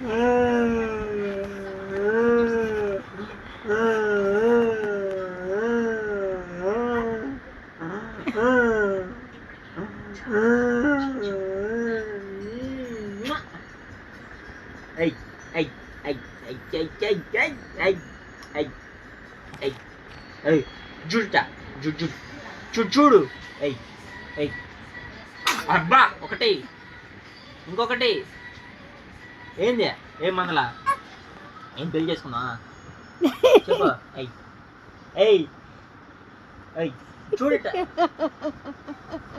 Ey, ey, ey, ey, ey, ey, ey, ey, ey, ey, ey, చూడుట చూడు చూడు చూడు ey, ey, అబ్బా ఒకటి ఇంకొకటి ఏంది ఏం మందలా ఏం పెళ్లి చేసుకున్నా చెప్పు ey, ey, ey, చూడట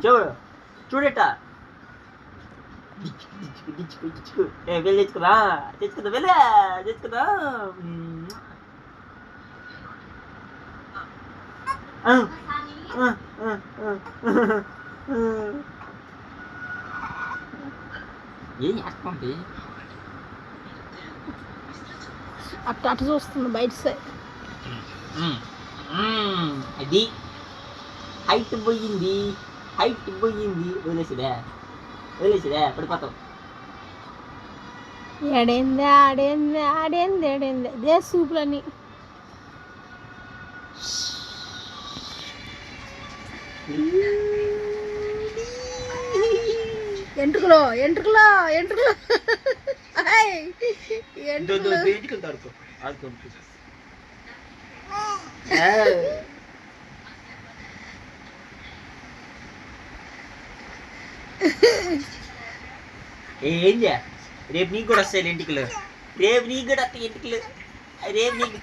చూడు చూడట వెళ్ళి తెచ్చుకురా తెచ్చుకుందా వెళ్ళా తెచ్చుకుందా ఏం చేస్తాండి అట్ట అటు చూస్తుంది బయట సైడ్ అది హైట్ పోయింది వదిలేసిదే పడిపోతావు ఏడేంది ఆడేంది ఆడేంది ఏడేంది అదే సూపులని ఎంట్రుకలో ఎంట్రుకలో ఎంట్రుకలో ఏంది రేపు నీకు కూడా వస్తాయి ఇంటికలు రేపు నీకు కూడా వస్తాయి ఇంటికలు రేపు నీకు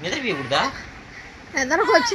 నిద్రపోయకూడదా ఎదరకు వచ్చింది.